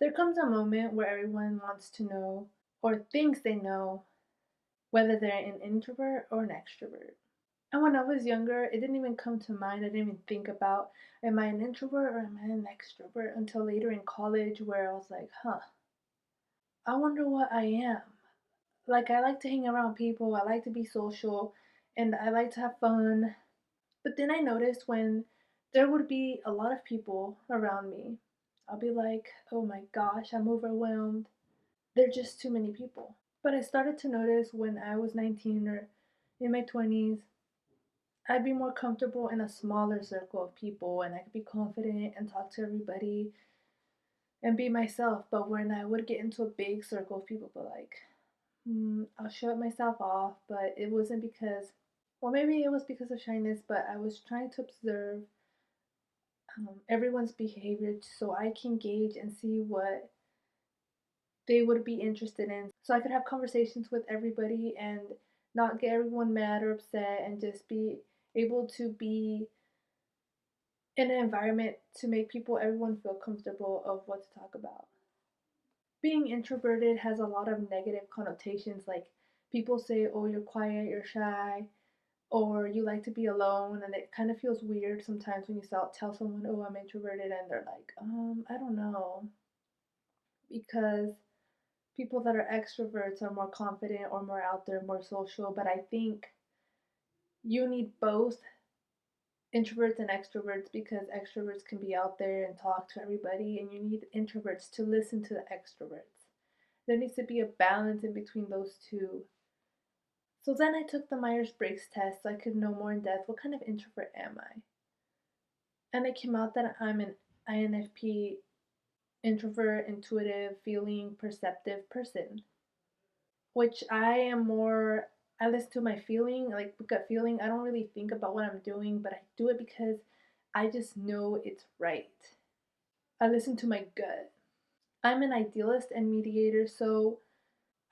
There comes a moment where everyone wants to know or thinks they know whether they're an introvert or an extrovert. And when I was younger, it didn't even come to mind. I didn't even think about, am I an introvert or am I an extrovert, until later in college where I was like, I wonder what I am. Like, I like to hang around people, I like to be social, and I like to have fun. But then I noticed when there would be a lot of people around me, I'll be like, oh my gosh, I'm overwhelmed. There are just too many people. But I started to notice when I was 19 or in my 20s, I'd be more comfortable in a smaller circle of people and I could be confident and talk to everybody and be myself. But when I would get into a big circle of people, but like, I'll shut myself off. But it wasn't because, well, maybe it was because of shyness, but I was trying to observe everyone's behavior so I can gauge and see what they would be interested in. So I could have conversations with everybody and not get everyone mad or upset and just be able to be in an environment to make everyone feel comfortable of what to talk about. Being introverted has a lot of negative connotations, like people say, oh, you're quiet, you're shy, or you like to be alone, and it kind of feels weird sometimes when you tell someone, oh, I'm introverted, and they're like, I don't know, because people that are extroverts are more confident or more out there, more social, but I think you need both introverts and extroverts because extroverts can be out there and talk to everybody, and you need introverts to listen to the extroverts. There needs to be a balance in between those two. So then I took the Myers Briggs test so I could know more in depth what kind of introvert am I. And it came out that I'm an INFP, introvert, intuitive, feeling, perceptive person, which I am more. I listen to my feeling, like gut feeling. I don't really think about what I'm doing, but I do it because I just know it's right. I listen to my gut. I'm an idealist and mediator, so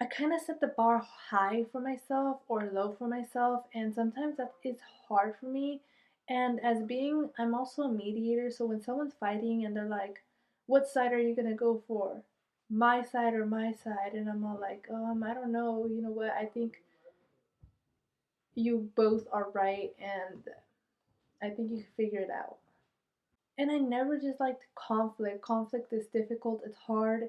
I kind of set the bar high for myself or low for myself, and sometimes that is hard for me. And as being, I'm also a mediator, so when someone's fighting and they're like, what side are you gonna go for? My side or my side? And I'm all like, I don't know, you know what? I think you both are right, and I think you can figure it out. And I never just liked conflict. Conflict is difficult, it's hard,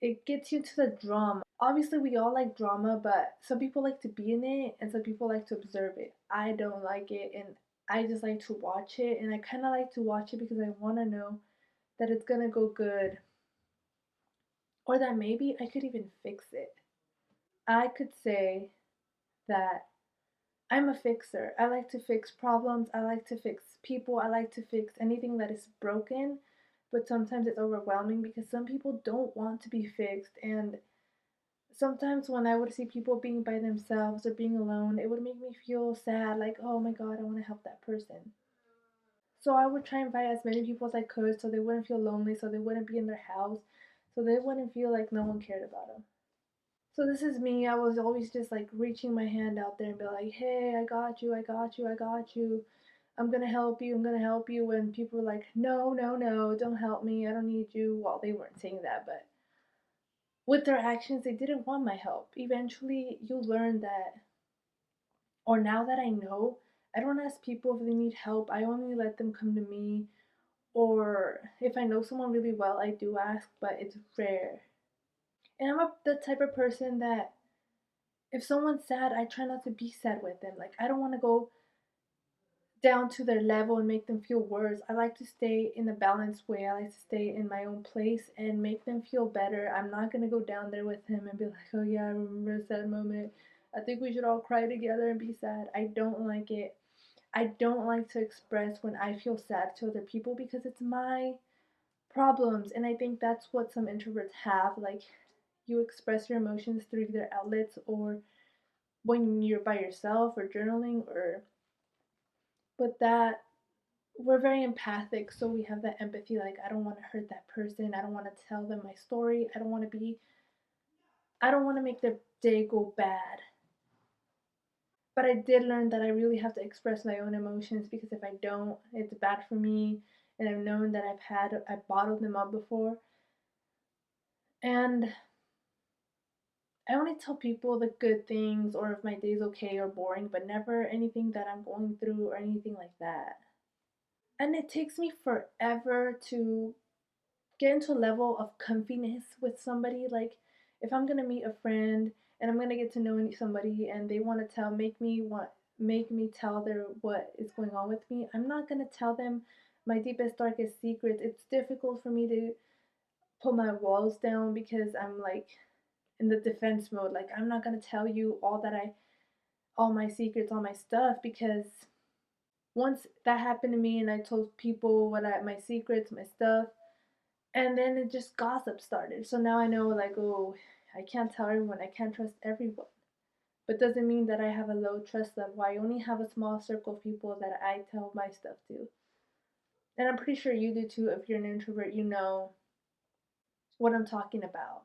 it gets you to the drama. Obviously, we all like drama, but some people like to be in it and some people like to observe it. I don't like it, and I just like to watch it, and I kind of like to watch it because I want to know that it's gonna go good or that maybe I could even fix it. I could say that I'm a fixer. I like to fix problems. I like to fix people. I like to fix anything that is broken. But sometimes it's overwhelming because some people don't want to be fixed. And sometimes when I would see people being by themselves or being alone, it would make me feel sad, like, oh my God, I want to help that person. So I would try and invite as many people as I could so they wouldn't feel lonely, so they wouldn't be in their house, so they wouldn't feel like no one cared about them. So this is me. I was always just like reaching my hand out there and be like, hey, I got you, I got you, I got you. I'm gonna help you, I'm gonna help you. When people were like, no, no, no, don't help me, I don't need you. Well, they weren't saying that, but with their actions, they didn't want my help. Eventually, you learn that, or now that I know, I don't ask people if they need help. I only let them come to me. Or if I know someone really well, I do ask, but it's rare. And the type of person that if someone's sad, I try not to be sad with them. Like, I don't want to go down to their level and make them feel worse. I like to stay in a balanced way. I like to stay in my own place and make them feel better. I'm not going to go down there with him and be like, oh yeah, I remember a sad moment. I think we should all cry together and be sad. I don't like it. I don't like to express when I feel sad to other people because it's my problems. And I think that's what some introverts have. Like, you express your emotions through their outlets, or when you're by yourself or journaling, or but that we're very empathic, so we have that empathy, like, I don't want to hurt that person, I don't want to tell them my story, I don't want to make their day go bad. But I did learn that I really have to express my own emotions because if I don't, it's bad for me. And I've known that I've bottled them up before. And I only tell people the good things or if my day's okay or boring, but never anything that I'm going through or anything like that. And it takes me forever to get into a level of comfiness with somebody. Like if I'm gonna meet a friend and I'm gonna get to know somebody and they want to make me tell their what is going on with me, I'm not gonna tell them my deepest darkest secrets. It's difficult for me to put my walls down because I'm like in the defense mode. Like I'm not gonna tell you all my secrets, all my stuff, because once that happened to me and I told people my secrets, my stuff, and then it just gossip started. So now I know, like, oh, I can't tell everyone, I can't trust everyone. But doesn't mean that I have a low trust level. I only have a small circle of people that I tell my stuff to. And I'm pretty sure you do too. If you're an introvert, you know what I'm talking about.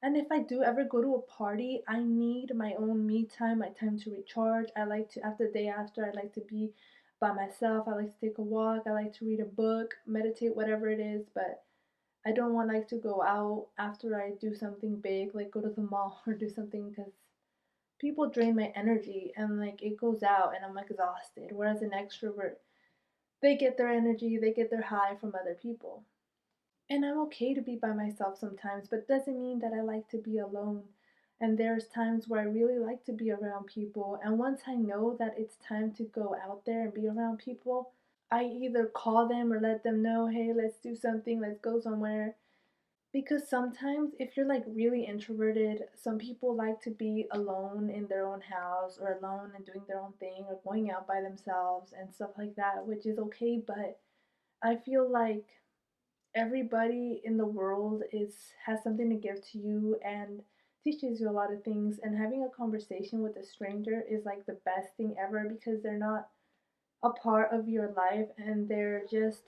And if I do ever go to a party, I need my own me time, my time to recharge. I like to, after the day after, I like to be by myself. I like to take a walk. I like to read a book, meditate, whatever it is. But I don't want like to go out after I do something big, like go to the mall or do something, because people drain my energy and like it goes out and I'm exhausted. Whereas an extrovert, they get their energy, they get their high from other people. And I'm okay to be by myself sometimes, but doesn't mean that I like to be alone. And there's times where I really like to be around people. And once I know that it's time to go out there and be around people, I either call them or let them know, hey, let's do something, let's go somewhere. Because sometimes, if you're like really introverted, some people like to be alone in their own house or alone and doing their own thing or going out by themselves and stuff like that, which is okay. But I feel like everybody in the world is has something to give to you and teaches you a lot of things, and having a conversation with a stranger is like the best thing ever because they're not a part of your life and they're just,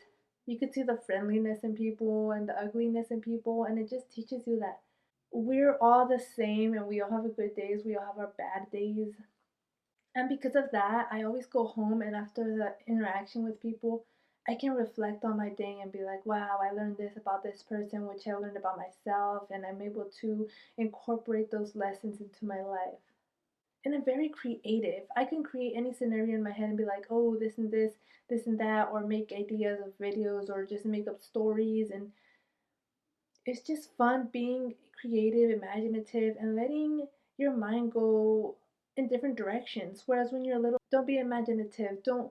you could see the friendliness in people and the ugliness in people, and it just teaches you that we're all the same and we all have our good days, we all have our bad days. And because of that, I always go home and after the interaction with people, I can reflect on my day and be like, wow, I learned this about this person, which I learned about myself, and I'm able to incorporate those lessons into my life. And I'm very creative. I can create any scenario in my head and be like, oh, this and that, or make ideas of videos, or just make up stories. And it's just fun being creative, imaginative, and letting your mind go in different directions. Whereas when you're little, don't be imaginative, don't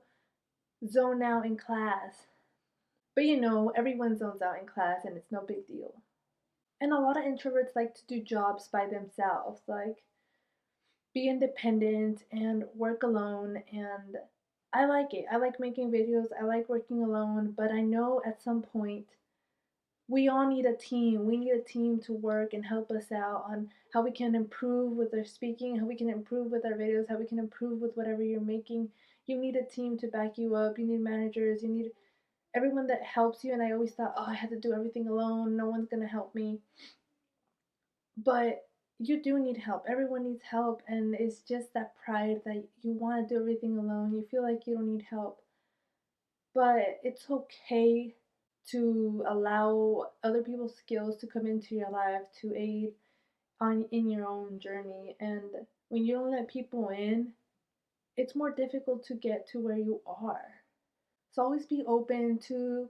zone out in class. But you know, everyone zones out in class and it's no big deal. And a lot of introverts like to do jobs by themselves, like be independent and work alone. And I like it. I like making videos, I like working alone, but I know at some point we all need a team. We need a team to work and help us out on how we can improve with our speaking, how we can improve with our videos, how we can improve with whatever you're making. You need a team to back you up. You need managers. You need everyone that helps you. And I always thought, oh, I had to do everything alone. No one's going to help me. But you do need help. Everyone needs help. And it's just that pride that you want to do everything alone. You feel like you don't need help. But it's okay to allow other people's skills to come into your life to aid on in your own journey. And when you don't let people in, it's more difficult to get to where you are. So always be open to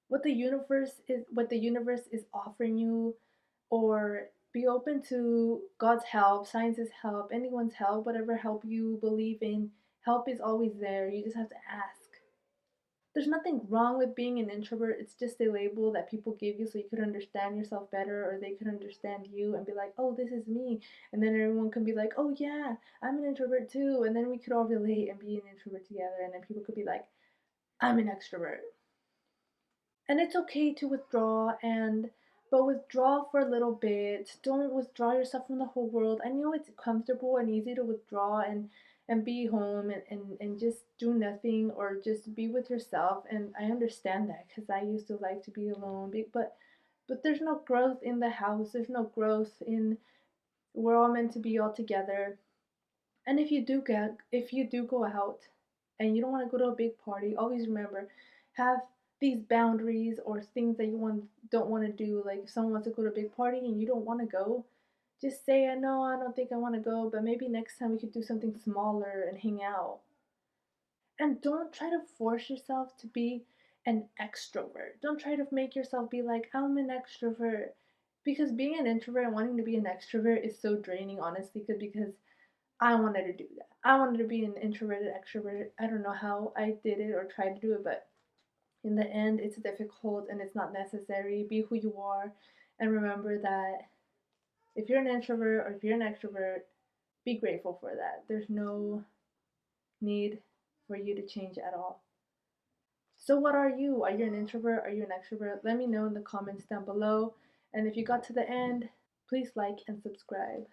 what the universe is offering you, or be open to God's help, science's help, anyone's help, whatever help you believe in. Help is always there. You just have to ask. There's nothing wrong with being an introvert. It's just a label that people give you so you could understand yourself better, or they could understand you and be like, oh, this is me. And then everyone can be like, oh, yeah, I'm an introvert too. And then we could all relate and be an introvert together. And then people could be like, I'm an extrovert. And it's okay to withdraw, and but withdraw for a little bit. Don't withdraw yourself from the whole world. I know it's comfortable and easy to withdraw and be home and just do nothing or just be with yourself, and I understand that because I used to like to be alone. But there's no growth in the house. There's no growth in, we're all meant to be all together. And if you do go out and you don't want to go to a big party, always remember, have these boundaries or things that you don't want to do. Like if someone wants to go to a big party and you don't want to go, just say, "I know I don't think I want to go, but maybe next time we could do something smaller and hang out." And don't try to force yourself to be an extrovert. Don't try to make yourself be like, "I'm an extrovert." Because being an introvert and wanting to be an extrovert is so draining, honestly, because I wanted to do that. I wanted to be an introverted extrovert. I don't know how I did it or tried to do it, but in the end, it's difficult and it's not necessary. Be who you are and remember that if you're an introvert or if you're an extrovert, be grateful for that. There's no need for you to change at all. So, what are you? Are you an introvert? Are you an extrovert? Let me know in the comments down below. And if you got to the end, please like and subscribe.